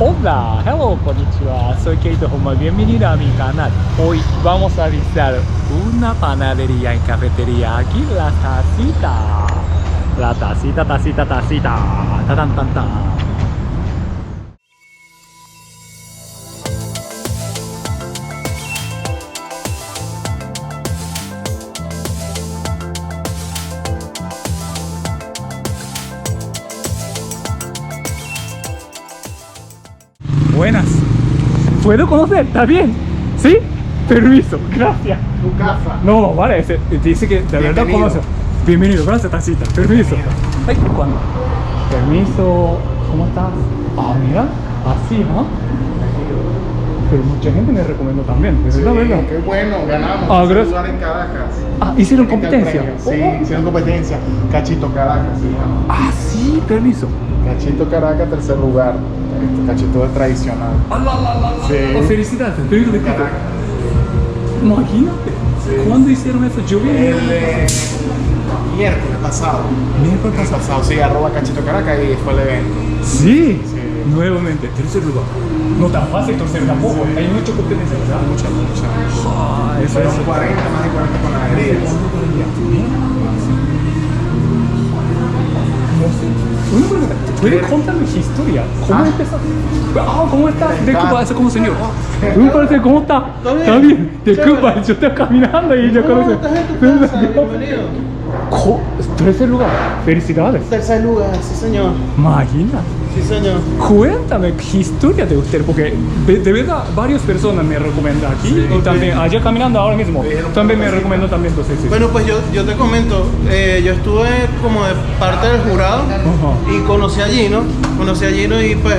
Hola, hello, konnichiwa. Soy Keito Homa. Bienvenido a mi canal. Hoy vamos a visitar una panadería y cafetería aquí, La Tacita. La Tacita, Tacita, Tacita. Ta tan tan tan. Buenas. ¿Puedo conocer? ¿Está bien? ¿Sí? Permiso, gracias. Tu casa. No, vale, dice que de verdad conoce. Bienvenido, gracias, Tacita. Permiso. Ay, ¿cuándo? Permiso, ¿cómo estás? Ah, mira, así, ¿no? Pero mucha gente me recomendó también, de verdad, ¿verdad? Qué bueno, ganamos. Ah, gracias. Lugar en Caracas. Ah, ¿hicieron competencia? Sí, hicieron competencia. Cachito Caracas se llama. Ah, sí, permiso. Cachito Caracas, tercer lugar. Cachito es tradicional. Sí. Oh, felicidades, permiso de Quito. Caracas. Imagínate. ¿Cuándo hicieron eso? Yo vi El miércoles pasado. miércoles pasado. Sí, @ Cachito Caracas y fue el evento. Sí. Sí. Nuevamente, tercer lugar. No tan fácil tercer tampoco. Sí. Hay mucha competencia, ¿verdad? Mucha. Ah, eso Fueron es. 40, más de 40 panaderías. No sé. Una pregunta, ¿puedes contarme su historia? ¿Cómo empezaste? Ah, ¿cómo estás? Disculpa, eso como señor. Me parece, ¿cómo está? ¿Está bien? Disculpa, yo estoy caminando y yo conozco. ¿Estás en tu casa? Bienvenido. Tercer lugar, felicidades. Tercer lugar, sí señor. Imagina. Sí señor. Cuéntame qué historia de usted, porque de verdad varias personas me recomiendan aquí y también allá caminando ahora mismo. También me recomendó también, entonces sí. Bueno, pues yo te comento, yo estuve como de parte del jurado y conocí a Gino y pues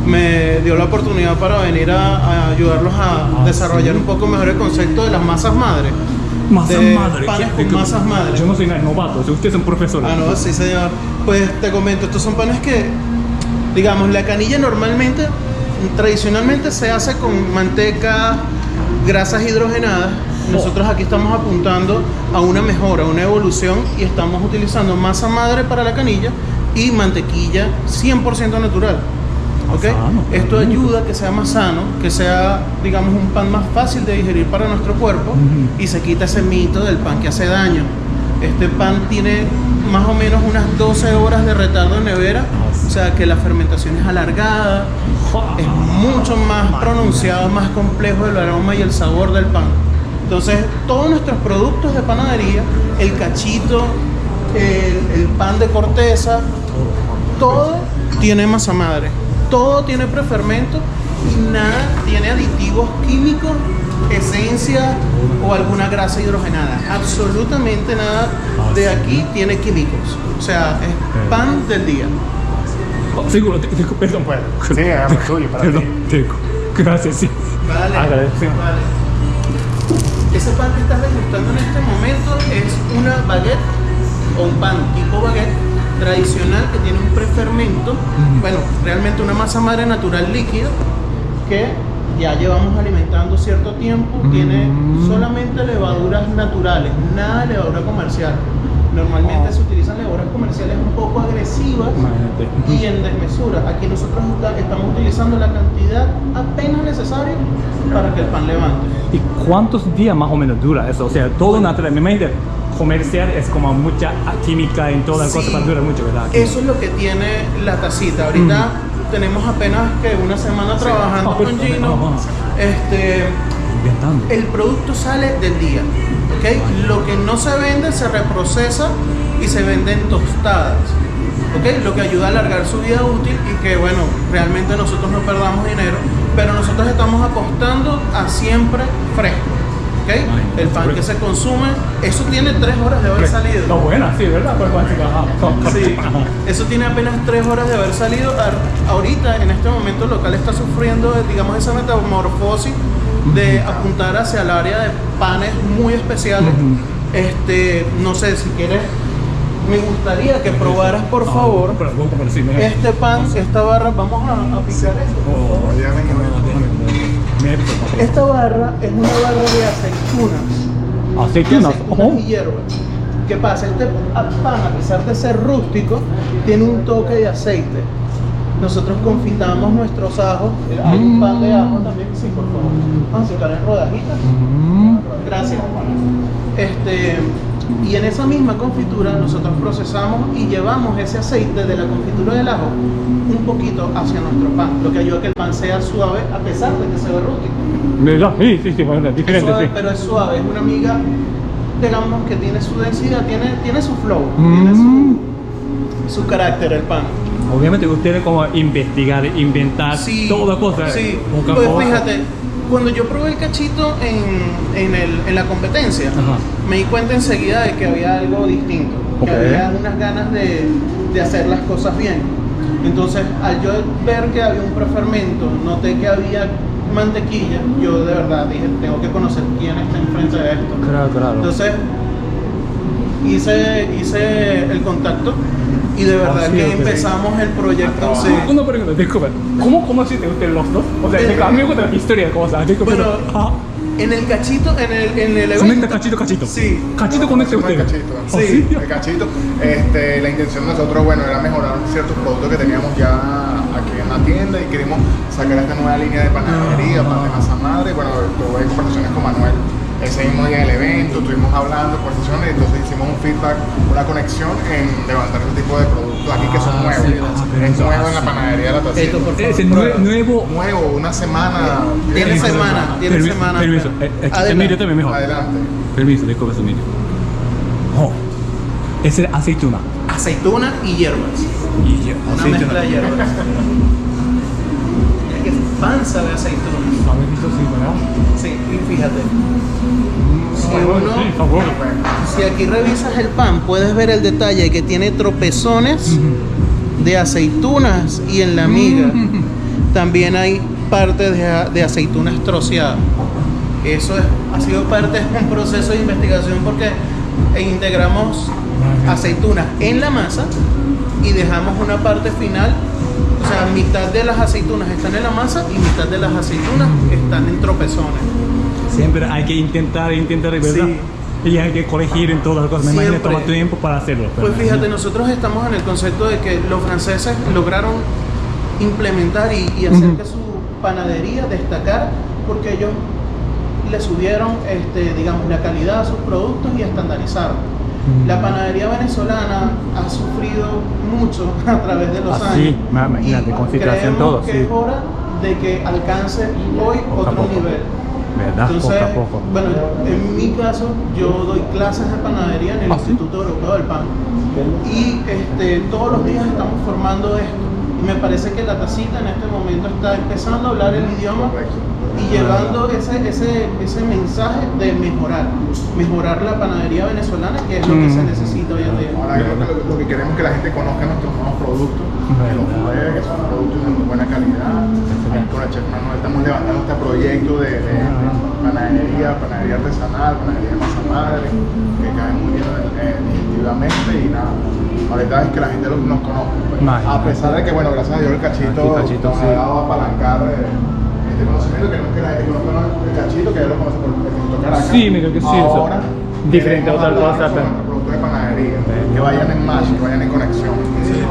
me dio la oportunidad para venir a ayudarlos a desarrollar un poco mejor el concepto de las masas madre. Masas de madre. panes con masas madre. Yo no soy novato, usted es un profesor. Ah, no, sí señor. Pues te comento, estos son panes que, digamos, la canilla tradicionalmente se hace con manteca, grasas hidrogenadas. Nosotros aquí estamos apuntando a una mejora, a una evolución y estamos utilizando masa madre para la canilla y mantequilla 100% natural. ¿Ok? Sano, Esto ayuda a que sea más sano, que sea, digamos, un pan más fácil de digerir para nuestro cuerpo y se quita ese mito del pan que hace daño. Este pan tiene más o menos unas 12 horas de retardo en nevera, o sea que la fermentación es alargada, es mucho más pronunciado, más complejo el aroma y el sabor del pan. Entonces, todos nuestros productos de panadería, el cachito, el pan de corteza, todo tiene masa madre. Todo tiene prefermento y nada tiene aditivos químicos, esencia o alguna grasa hidrogenada. Absolutamente nada de aquí tiene químicos. O sea, es pan del día. Seguro, perdón. Bueno, sí, agarra tuyo para Perdón, ti. gracias, sí. Vale. Agradecido. Vale. Ese pan que estás degustando en este momento es una baguette o un pan tipo baguette tradicional que tiene un prefermento, bueno, realmente una masa madre natural líquida que ya llevamos alimentando cierto tiempo, tiene solamente levaduras naturales, nada de levadura comercial. Normalmente se utilizan levaduras comerciales un poco agresivas y en desmesura. Aquí nosotros estamos utilizando la cantidad apenas necesaria para que el pan levante. ¿Y cuántos días más o menos dura eso? O sea, todo natural. Me imagino comercial es como mucha química en todas las cosas, para durar mucho, ¿verdad? Eso es lo que tiene la tacita. Ahorita tenemos apenas que una semana trabajando con Gino. Inventando. El producto sale del día, ¿ok? Lo que no se vende se reprocesa y se vende en tostadas, ¿ok? Lo que ayuda a alargar su vida útil y que, bueno, realmente nosotros no perdamos dinero, pero nosotros estamos apostando a siempre fresco. ¿Okay? El pan que se consume, eso tiene 3 horas de haber salido. Está buena, sí, ¿verdad? Pues, Sí, eso tiene apenas 3 horas de haber salido. Ahorita, en este momento, el local está sufriendo, digamos, esa metamorfosis de apuntar hacia el área de panes muy especiales. No sé, si quieres, me gustaría que probaras, por favor, este pan, esta barra. Vamos a picar esto. Oh, ya ven que Esta barra es una barra de aceitunas. ¿Aceitunas? Y hierbas. ¿Qué pasa? Este pan, a pesar de ser rústico, tiene un toque de aceite. nosotros confitamos nuestros ajos. Hay un pan de ajo también, sí, por favor. Vamos a sacar en rodajitas. Gracias. Y en esa misma confitura nosotros procesamos y llevamos ese aceite de la confitura del ajo un poquito hacia nuestro pan, lo que ayuda a que el pan sea suave a pesar de que se ve rústico. ¿Verdad? Sí, bueno, es diferente, Es suave, sí. pero es suave, es una miga, digamos, que tiene su densidad, tiene su flow, tiene su carácter el pan. Obviamente ustedes como investigar, inventar, toda cosa. Sí, poco a pues poco. fíjate, cuando yo probé el cachito en la competencia, Ajá. me di cuenta enseguida de que había algo distinto, Ok. que había unas ganas de hacer las cosas bien. Entonces, al yo ver que había un prefermento, noté que había mantequilla, yo de verdad dije, tengo que conocer quién está enfrente de esto. Claro. Entonces, hice el contacto y de verdad sí, que ok. empezamos el proyecto. Sí. Una pregunta, disculpa. ¿Cómo conociste ustedes los dos? O sea, a mí me gusta la historia de cosas. Disculpa, Bueno, pero, en el cachito, en el evento. comenta cachito. Sí. Cachito conecta Hacemos el ustedes. cachito. Sí. El cachito. La intención de nosotros, bueno, era mejorar ciertos productos que teníamos ya aquí en la tienda y queríamos sacar esta nueva línea de panadería, pan de masa madre. Bueno, tuve conversaciones con Manuel ese mismo día en el evento, estuvimos hablando, conversaciones, y entonces hicimos un feedback, una conexión en levantar este tipo de productos aquí que son nuevos. Es nuevo en la panadería de la tacita. Esto, por favor, Es prueba. nuevo. Nuevo, una semana. Tiene semana. Permiso. Adelante. Emilio también mejor. Adelante. Permiso, disculpa, Emilio. Oh, es el aceituna. Aceituna y hierbas. Y ya, Una mezcla de hierbas. Es que pan sabe a aceituna. ¿Sabes eso sí, verdad? Sí, y fíjate. Si Bueno, sí, está bueno. Si aquí revisas el pan, puedes ver el detalle que tiene tropezones de aceitunas y en la miga también hay parte de aceitunas troceadas. Eso ha sido parte de un proceso de investigación porque integramos aceitunas en la masa y dejamos una parte final. O sea, mitad de las aceitunas están en la masa y mitad de las aceitunas están en tropezones. Siempre hay que intentar, ¿verdad? Sí. Y hay que corregir en todas las cosas. Me imagino que Siempre. toma tiempo para hacerlo. pero- Pues fíjate, nosotros estamos en el concepto de que los franceses lograron implementar y hacer que su panadería destacara porque ellos le subieron, digamos, la calidad a sus productos y estandarizaron. La panadería venezolana ha sufrido mucho a través de los Ah, años. sí, imagínate, y con situación creemos todo, que sí. es hora de que alcance hoy Poco a otro poco. nivel. ¿Verdad? Entonces, Poco a poco. bueno, en mi caso, yo doy clases de panadería en el ¿Ah, sí? Instituto Europeo del Pan. Y todos los días estamos formando esto. Y me parece que la tacita en este momento está empezando a hablar el idioma y llevando ese mensaje de mejorar la panadería venezolana, que es lo que se necesita hoy en día. Ahora lo que queremos es que la gente conozca nuestros nuevos productos, que los pruebe, que son productos de muy buena calidad. Ahí con el chef Manuel estamos levantando este proyecto de panadería artesanal, panadería de masa madre, que cae muy bien definitivamente y nada. Ahorita es que la gente nos conozca. Pues. A pesar de que, bueno, gracias a Dios el cachito nos ha dado a apalancar este conocimiento, queremos que la gente conozca el cachito, que ya lo conoce por el Instituto Caracas. Sí, me creo que sí, eso. Ahora, Diferente a otra queremos cosa, hablar sobre pero- nuestros productos de panadería, que vayan en match, que vayan en conexión.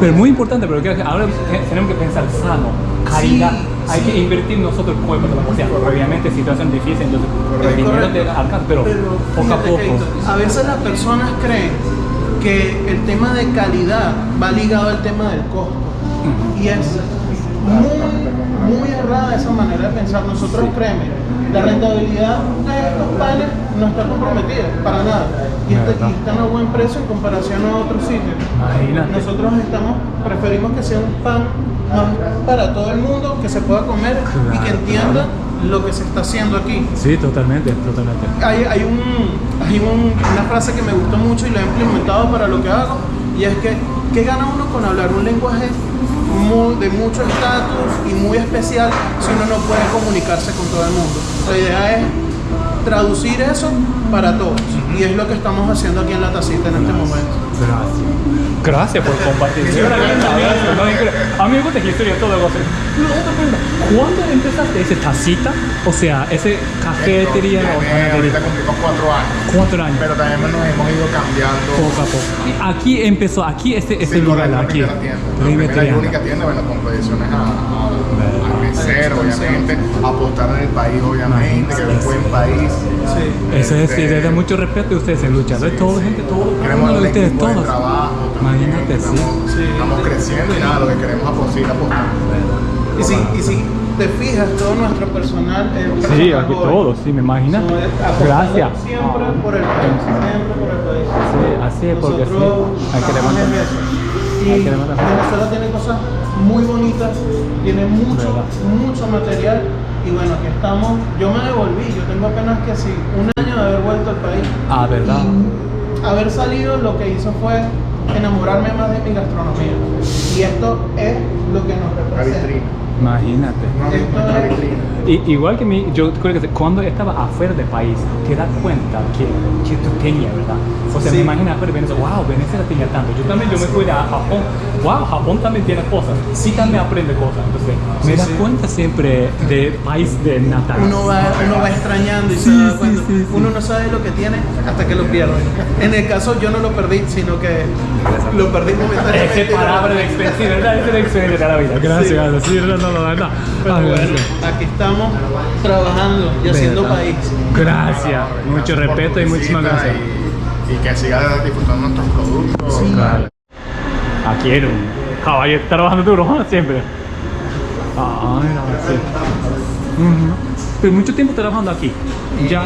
Pero muy importante, pero que ahora tenemos que pensar sano, calidad. Sí, Hay que invertir nosotros el cuerpo. O sea, obviamente situación difícil, entonces el dinero te alcanza, pero poco a fíjate, poco. Keito, a veces las personas creen que el tema de calidad va ligado al tema del costo. Y es muy errada esa manera de pensar. Nosotros créeme, la rentabilidad de estos panes no está comprometida para nada. Y están a buen precio en comparación a otros sitios. Imagínate. Nosotros preferimos que sea un pan más para todo el mundo, que se pueda comer y que entienda lo que se está haciendo aquí. Sí, totalmente. Hay una frase que me gustó mucho y la he implementado para lo que hago, y es que ¿qué gana uno con hablar un lenguaje de mucho estatus y muy especial si uno no puede comunicarse con todo el mundo? La idea es traducir eso para todos. Y es lo que estamos haciendo aquí en La Tacita en este momento. Gracias por compartir. Sí, gracias. No, increíble. A mí me gusta la historia de todo. Otra pregunta. ¿Cuándo empezaste ese tacita? O sea, ese cafetería o panadería. Ahorita cumplimos 4 años. 4 años. Pero también nos hemos ido cambiando. Poco a poco. Y aquí empezó, aquí este lugar, aquí. La primera y única tienda, bueno, con proyecciones a crecer, obviamente, apostar en el país, obviamente, que es un buen país. Sí. Eso es, y desde mucho respeto de ustedes, el luchador, todo, gente, todo. Queremos de darle ustedes, equipo de todos. trabajo. Imagínate, sí. Estamos creciendo y nada, lo que queremos es seguir apostando. Y si te fijas, todo nuestro personal es Sí, aquí todos, sí, me imagino. Gracias. Siempre por el país, siempre por el país. Sí, así es, porque sí, hay que levantar. Y Hay que levantar. Venezuela tiene cosas muy bonitas, tiene mucho, ¿Verdad? mucho material. Y bueno, aquí estamos. Yo me devolví, yo tengo apenas que sí, 1 año de haber vuelto al país. Ah, ¿verdad? Y haber salido lo que hizo fue enamorarme más de mi gastronomía. Y esto es lo que nos La representa. vitrina. Imagínate. Una vitrina. Igual que yo creo que cuando estaba afuera del país, te das cuenta que tú tenías, ¿verdad? O sea, Sí. me imagino afuera de Venezuela, wow, Venezuela tenía tanto. Yo también, yo me fui a Japón, wow, Japón también tiene cosas. Sí, también aprende cosas. Entonces, me das cuenta siempre del país de natal. Uno va extrañando y Sí, se da sí, cuenta. sí, sí. Uno no sabe lo que tiene hasta que lo pierde. En el caso yo no lo perdí, sino que lo perdí momentáneamente. Esa palabra de experiencia, ¿verdad? Esa es la experiencia de la vida. Gracias, gracias. Sí, no, la verdad. Pero bueno, aquí estamos trabajando y haciendo ¿Verdad? país. Gracias, mucho respeto y muchísimas gracias. Y que siga disfrutando nuestros productos. Sí. Claro. Aquí era un caballero trabajando duro, ¿no? Siempre. Ah, mira, sí. Pero mucho tiempo trabajando aquí. Ya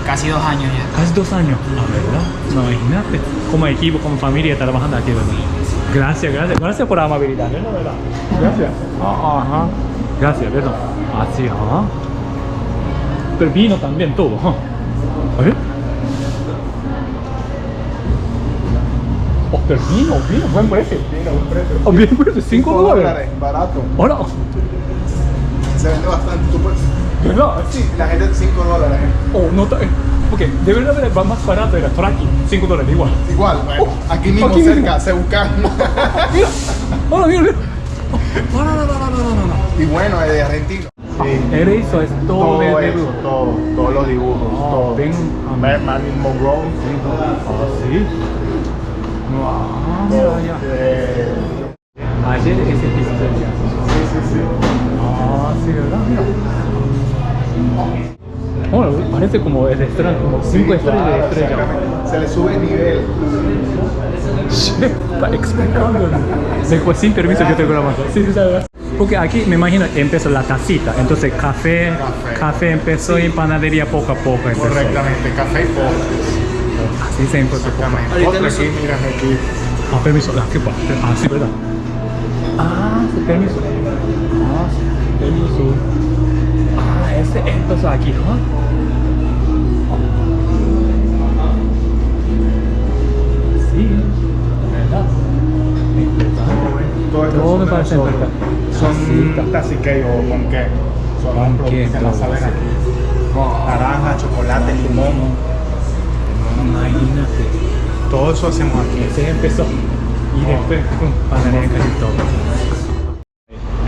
Casi 2 años ya. hace 2 años. Ah, ¿verdad? No, imagínate. Como equipo, como familia trabajando aquí, ¿verdad? Gracias, gracias. Gracias por la amabilidad, ¿verdad? ¿Verdad? Gracias. Ajá. Gracias, ¿verdad? Así, ajá. Pero vino también todo, ¿ah? A ver. Oh, pero vino, buen precio. Buen precio. Oh, bien precio, $5. Barato. Hola. Se vende bastante. Tú puedes- ¿Verdad? Sí. La gente $5. Oh, no está. Porque de verdad era más barato, era Traki, $5 igual. Igual, bueno. Aquí mismo aquí cerca, mismo. se buscan. Mira, hola, mira. Oh, no. Y bueno, es de argentino. Él hizo es todo Todo de eso, dibujo. todos los dibujos. Oh, todo. ven. Marilyn Monroe. Ah, sí. Ah, mira, ya. Ayer ese piso tenía. Sí. Ah, sí, ¿verdad? Mira. Bueno, parece como el restaurante, como 5 estrellas de estrella. Exactamente. Se le sube el nivel. Está explicando. Después sin permiso yo tengo la mano. Sí, ¿sabes? Porque aquí me imagino empezó la tacita, entonces café empezó y panadería poco a poco empezó. Correctamente, café y postres. Así se empezó. Exactamente. Ahorita Otro no aquí, sé. mira aquí. Ah, permiso, ¿qué pasa? Ah, sí, ¿verdad? Ah, sí, permiso. Ah, sí, permiso. Ah, ese empezó aquí, ¿no? Sí, ¿verdad? Interesante, güey. Todo me parece importante. Tacita. Son tacique o ponqué. Son Ponqué, productos que la todo, saben sí. aquí. Con naranja, chocolate, limón. Imagínate. Todo eso hacemos aquí. Ese empezó. Y después, pum, panadería casi todo.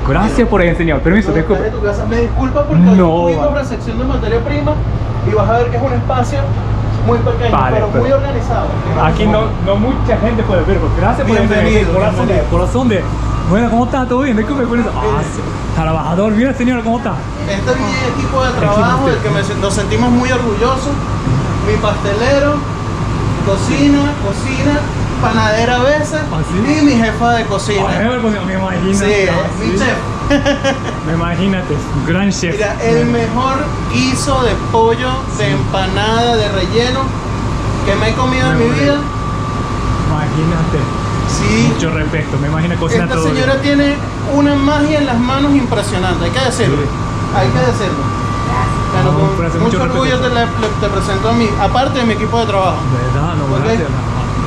Gracias por enseñar. Permiso, disculpe. Estás en tu casa. Me disculpa porque No, hoy fuimos vale. a la sección de materia prima y vas a ver que es un espacio muy pequeño, Vale, pero pero- muy organizado. Aquí no mucha gente puede ver, pero gracias por Bienvenido, enseñar. bienvenido. Corazón de. Bueno, ¿cómo está? ¿Todo bien? Disculpe por eso. Ah, sí. Trabajador, mira señora, ¿cómo está? Este es mi equipo de trabajo del que nos sentimos muy orgullosos. Mi pastelero, cocina, panadera a veces ¿Ah, sí? y mi jefa de cocina. Me imagino. Sí, es mi chef. Me imagínate, gran chef. Mira, el mejor guiso de pollo, de empanada, de relleno que me he comido en mi vida. Imagínate. Sí. Mucho respeto, me imagino cocinar Esta todo. señora tiene una magia en las manos impresionante, hay que decirlo. Sí. Hay que decirlo. Bueno, No, con gracias, mucho mucho orgullo respeto. te presento a mí, aparte de mi equipo de trabajo. ¿Verdad? No, ¿Ok? gracias.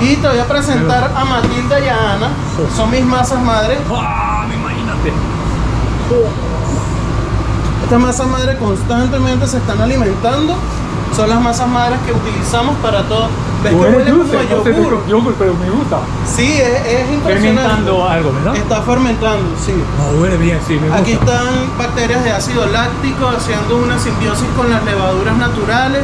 Y te voy a presentar a Matilda y a Ana, son mis masas madres. ¡Ah! Me imagínate. Esta masa madre constantemente se están alimentando. Son las masas madres que utilizamos para todo. ¿Ves que Huele huele como dulce, a no sé yogur? de yogur, pero me gusta. Sí, es impresionante. Fermentando algo, ¿verdad? Está fermentando, sí. No, huele bien, sí, me gusta. Aquí están bacterias de ácido láctico haciendo una simbiosis con las levaduras naturales.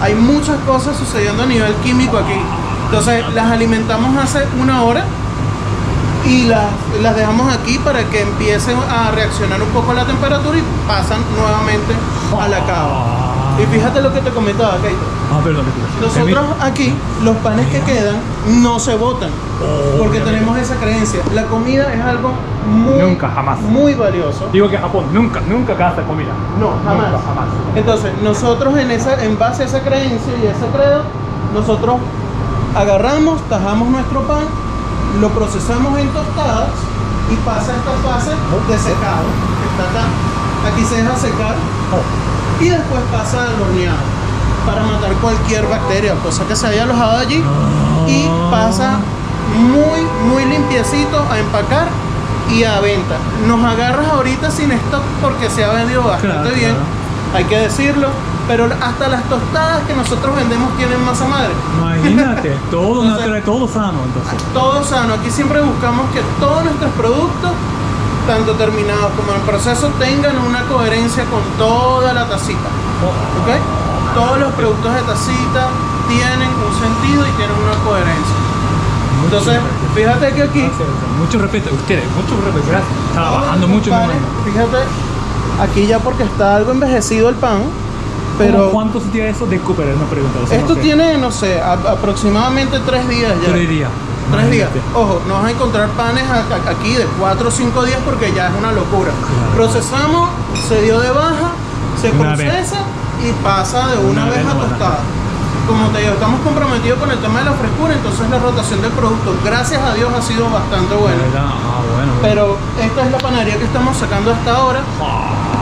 Hay muchas cosas sucediendo a nivel químico aquí. Entonces las alimentamos hace 1 hora y las dejamos aquí para que empiecen a reaccionar un poco a la temperatura y pasan nuevamente a la cava. Y fíjate lo que te comentaba, Keito. Perdón. Nosotros aquí, los panes que quedan no se botan, porque tenemos esa creencia. La comida es algo Nunca, jamás. muy valioso. Digo que Japón nunca gasta comida. No, jamás. Nunca, jamás. Entonces, nosotros en base a esa creencia y a ese credo, nosotros agarramos, tajamos nuestro pan, lo procesamos en tostadas y pasa esta fase de secado, que está acá. Aquí se deja secar y después pasa al horneado para matar cualquier bacteria, cosa que se haya alojado allí, y pasa muy limpiecito a empacar y a venta. Nos agarras ahorita sin stock porque se ha vendido bastante bien, hay que decirlo, pero hasta las tostadas que nosotros vendemos tienen masa madre. Imagínate, todo Entonces, natural, todo sano entonces. Todo sano. Aquí siempre buscamos que todos nuestros productos, tanto terminados como en proceso, tengan una coherencia con toda la tacita. ¿Ok? Todos los productos de tacita tienen un sentido y tienen una coherencia. Entonces, fíjate que aquí Mucho respeto a ustedes, mucho respeto, gracias. Trabajando mucho en mi panes, mano. fíjate, aquí ya porque está algo envejecido el pan, pero ¿Cuánto se tiene eso de Cooper? Es una pregunta. O sea, esto no sé. tiene, no sé, aproximadamente 3 días ya. 3 días. 3 días. Imagínate. Ojo, no vas a encontrar panes aquí de 4 o 5 días porque ya es una locura. Claro. Procesamos, se dio de baja, se Una procesa y pasa de una vez a tostada. Como te digo, estamos comprometidos con el tema de la frescura, entonces la rotación del producto, gracias a Dios, ha sido bastante buena. ¿Verdad? Bueno. Pero esta es la panadería que estamos sacando hasta ahora.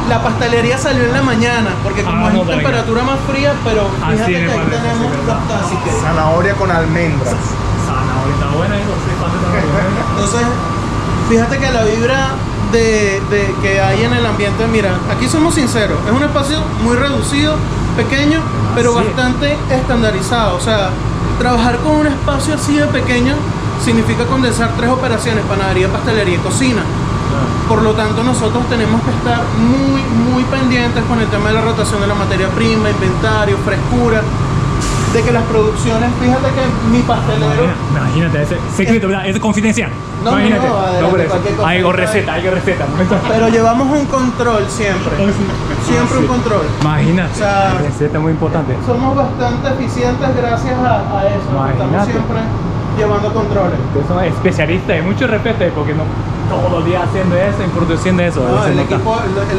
La pastelería salió en la mañana, porque como es no, venga. temperatura más fría, pero Así fíjate me que ahí parece, sí, tenemos verdad. los taciques. Zanahoria con almendras. Zanahoria está buena y no sé cuánto está Entonces, fíjate que la vibra de que hay en el ambiente, mira, aquí somos sinceros, es un espacio muy reducido, pequeño, pero Así es. bastante estandarizado. O sea, trabajar con un espacio así de pequeño significa condensar 3 operaciones: panadería, pastelería y cocina. Por lo tanto, nosotros tenemos que estar muy pendientes con el tema de la rotación de la materia prima, inventario, frescura, de que las producciones, fíjate que mi pastelero... Imagínate, ese secreto, ¿verdad? Es confidencial. No, Imagínate. no, adelante, por eso. cualquier cosa. Hay receta. Pero llevamos un control siempre, siempre un control. Imagínate. O sea, receta muy importante. Somos bastante eficientes gracias a eso, ¿no? Estamos Imagínate. siempre llevando controles. Ustedes son especialistas y mucho respeto porque no todos los días haciendo eso y produciendo eso. No, se el nota.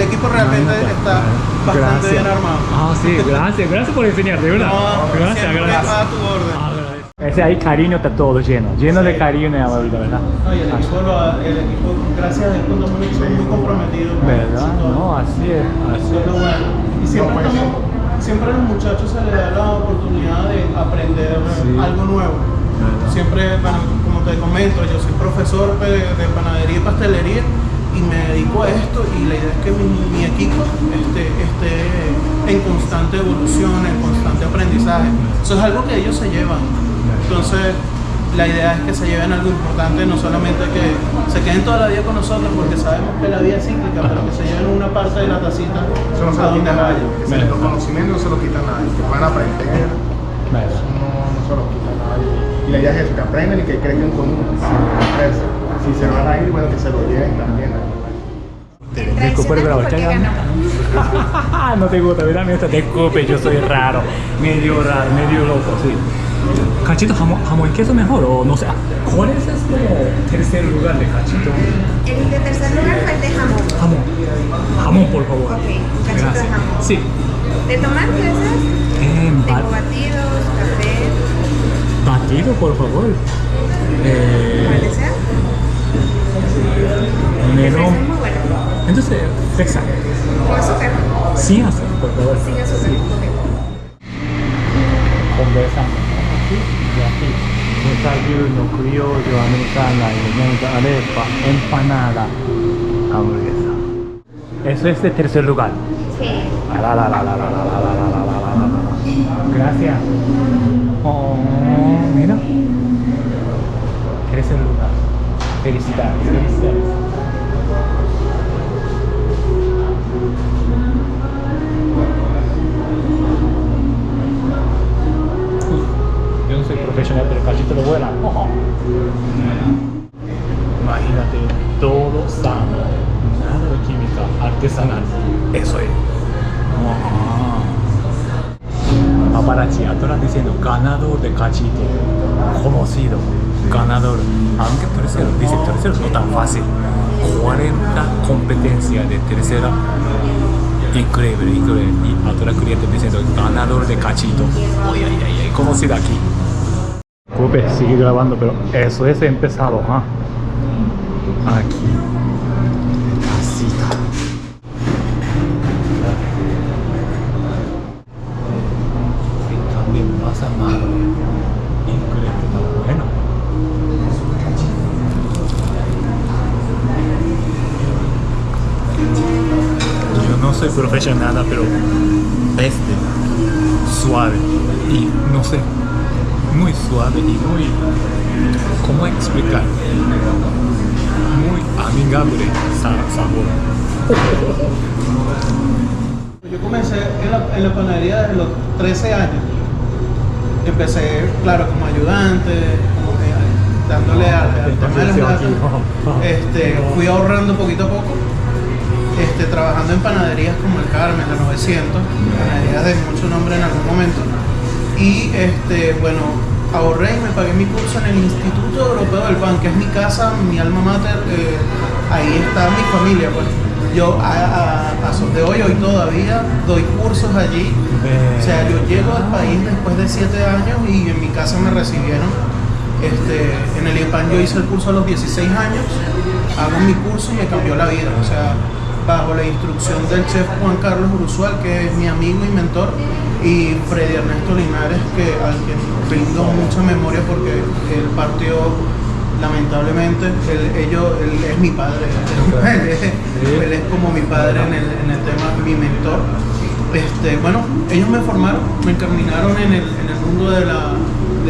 equipo realmente Imagínate. está bastante Gracias. bien armado. Sí, gracias por enseñar, de verdad. No, gracias, siempre gracias. a tu orden. Ese ahí cariño está todo lleno de cariño y amabilidad, ¿verdad? No, y el equipo, gracias a Dios, contamos con un equipo muy comprometido. con ¿Verdad? todo. No, así es. Eso es lo bueno. Y siempre a los muchachos se les da la oportunidad de aprender algo nuevo. Siempre, bueno, como te comento, yo soy profesor de panadería y pastelería y me dedico a esto, y la idea es que mi equipo esté en constante evolución, en constante aprendizaje. Eso es algo que ellos se llevan. Entonces, la idea es que se lleven algo importante, no solamente que se queden toda la vida con nosotros, porque sabemos que la vida es cíclica, pero que se lleven una parte de la tacita Eso no se a lo donde quita nadie. vaya. Los conocimientos no se los quita nadie. Que puedan aprender, no se los quita nadie. Y la idea es eso, que aprendan y que crezcan con uno. Si se van a ir, bueno, que se lo lleven también. Disculpe, pero no te gusta, ¿verdad? Disculpe, yo soy raro, medio loco, sí. ¿Cachito, jamón y queso mejor? O no sé, ¿cuál es como tercer lugar de cachito? El de tercer lugar fue el de jamón. Jamón, por favor. Ok, un cachito de jamón. Sí. ¿De tomar qué es? Tengo batidos, café, Batido, por favor. ¿cuál desea? Melón. Es muy bueno. Entonces, fresa. Con azúcar. Sin azúcar, por favor. Sin azúcar. Ok. Conversando aquí y aquí. Desayuno criollo, americana, arepa, empanada, hamburguesa. Eso es de tercer lugar. Sí. Gracias. Oh, mira. Tercer lugar. Felicidades, felicidades. Yo no soy profesional, pero cachito lo vuela. Imagínate, todo sano, nada de química, artesanal. Eso es. Paparazzi atrás diciendo ganador de cachito, conocido, ganador. Aunque tercero, dice tercero, no tan fácil. 40 competencias de tercera. Increíble, increíble. Y atrás cliente diciendo ganador de cachito. Ay, ay, ay, ay, conocido aquí. Cope, sigue grabando, pero eso es empezado, ¿ah? Aquí. Tacita. Y también masa madre. Increíble, está bueno. Yo no soy profesional, pero suave y no sé, muy suave y muy, ¿cómo explicar? Muy amigable sabor. Yo comencé en la panadería desde los 13 años. Empecé, claro, como ayudante, como que dándole al tema de las latas. Fui ahorrando poquito a poco, trabajando en panaderías como el Carmen, la 900, panaderías de mucho nombre en algún momento. Y bueno, ahorré y me pagué mi curso en el Instituto Europeo del Pan, que es mi casa, mi alma mater. Ahí está mi familia, pues. Yo a son de hoy todavía doy cursos allí. O sea, yo llego al país después de 7 años y en mi casa me recibieron. En el IEPAN yo hice el curso a los 16 años, hago mi curso y me cambió la vida. O sea, bajo la instrucción del chef Juan Carlos Uruzual, que es mi amigo y mentor, y Freddy Ernesto Linares, al que brindo mucha memoria porque él partió lamentablemente. Él es mi padre, él es como mi padre en el tema, mi mentor. Bueno, ellos me formaron, me encaminaron en el mundo de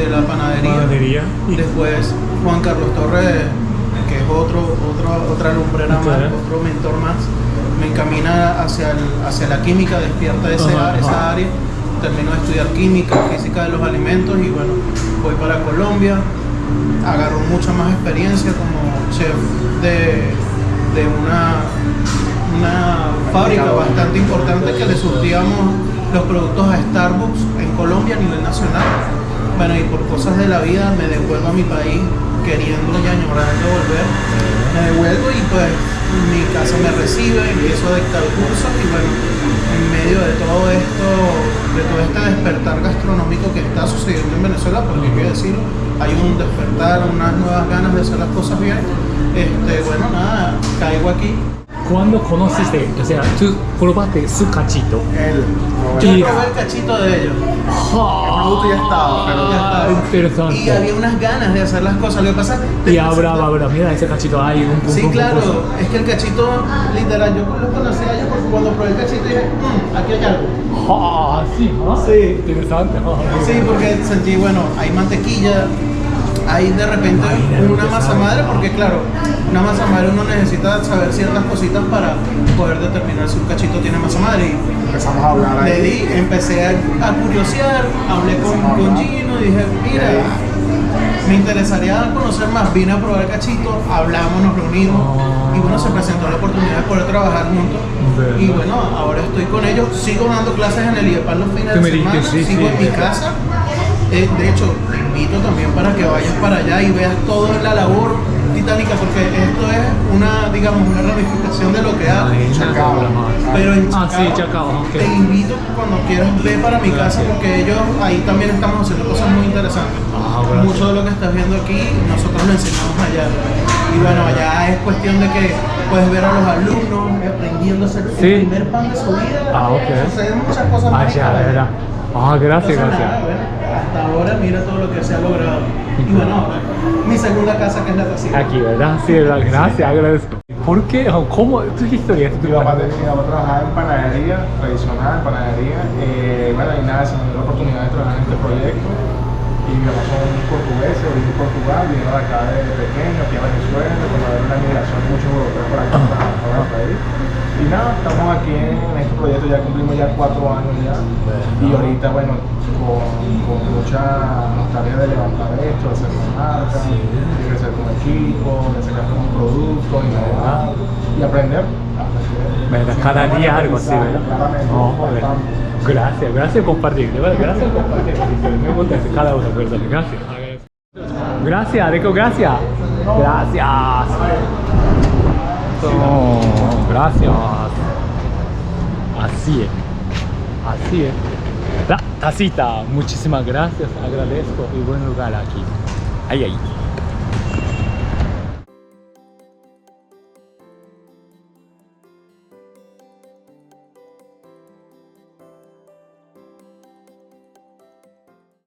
la panadería. Después Juan Carlos Torres, que es otra lumbrera más, otro mentor más, me encamina hacia la química, despierta esa área. Termino de estudiar química, física de los alimentos y bueno, voy para Colombia, agarro mucha más experiencia como chef de una fábrica bastante importante que le surtíamos los productos a Starbucks en Colombia a nivel nacional. Bueno, y por cosas de la vida me devuelvo a mi país, queriendo y añorando volver. Me devuelvo y pues mi casa me recibe, empiezo a dictar cursos y bueno, en medio de todo esto, de todo este despertar gastronómico que está sucediendo en Venezuela, porque hay que decirlo, hay un despertar, unas nuevas ganas de hacer las cosas bien. Bueno, nada, caigo aquí. ¿Cuándo conociste? O sea, tú probaste su cachito. Yo probé el cachito de ellos. El producto ya estaba, pero Ya estaba. Interesante. Y había unas ganas de hacer las cosas. Lo que pasa Y ahora, mira ese cachito ahí. Sí, claro, es que el cachito, literal, yo lo conocí a ellos porque cuando probé el cachito dije, aquí hay algo. Sí, interesante. Sí, porque sentí, bueno, hay mantequilla, hay de repente una masa madre, porque claro, una masa madre uno necesita saber ciertas cositas para poder determinar si un cachito tiene masa madre. Y empezamos a hablar ahí. Empecé a curiosear, hablé con Gino y dije, mira, me interesaría conocer más. Vine a probar el cachito, hablamos, nos reunimos y bueno, se presentó la oportunidad de poder trabajar juntos. Y bueno, ahora estoy con ellos, sigo dando clases en el IEPAN los fines de semana, sigo en mi casa. De hecho, te invito también para que vayas para allá y veas toda la labor titánica, porque esto es una ramificación de lo que hago. Pero en Chacao, te invito cuando quieras, ve para mi casa, porque ellos ahí también estamos haciendo cosas muy interesantes. Mucho de lo que estás viendo aquí, nosotros lo enseñamos allá. Y bueno, allá es cuestión de que puedes ver a los alumnos aprendiendo a hacer el primer pan de su vida. Suceden muchas cosas más. Ah, gracias, Entonces, gracias. nada, bueno, hasta ahora mira todo lo que se ha logrado. Y bueno, ahora, mi segunda casa que es la tacita. Aquí, ¿verdad? Sí, ¿verdad? Gracias, agradezco. ¿Por qué? ¿Cómo? ¿Tu historia? Mi papá trabajaba en panadería tradicional, panadería. Bueno, y nada, se me dio la oportunidad de trabajar en este proyecto. Y mi papá son portugueses, viví en Portugal, vinieron acá de pequeño, aquí a Venezuela, cuando había una migración mucho europea por acá, para el país. Y nada, estamos aquí en este proyecto, ya cumplimos ya 4 años ya. Y ahorita, bueno, con mucha nostalgia de levantar esto, de hacer una marca, de crecer como equipo, de sacar un producto, innovar y aprender. ¿Verdad? Cada día algo así, ¿verdad? No, ¿verdad? Gracias, gracias por compartir, de verdad, gracias por compartir. Me gusta cada uno, ¿verdad? Gracias. Gracias, Rico, gracias. Gracias. Oh, gracias. Así es. Así es. La tacita, muchísimas gracias, agradezco y buen lugar aquí. Ahí, ahí.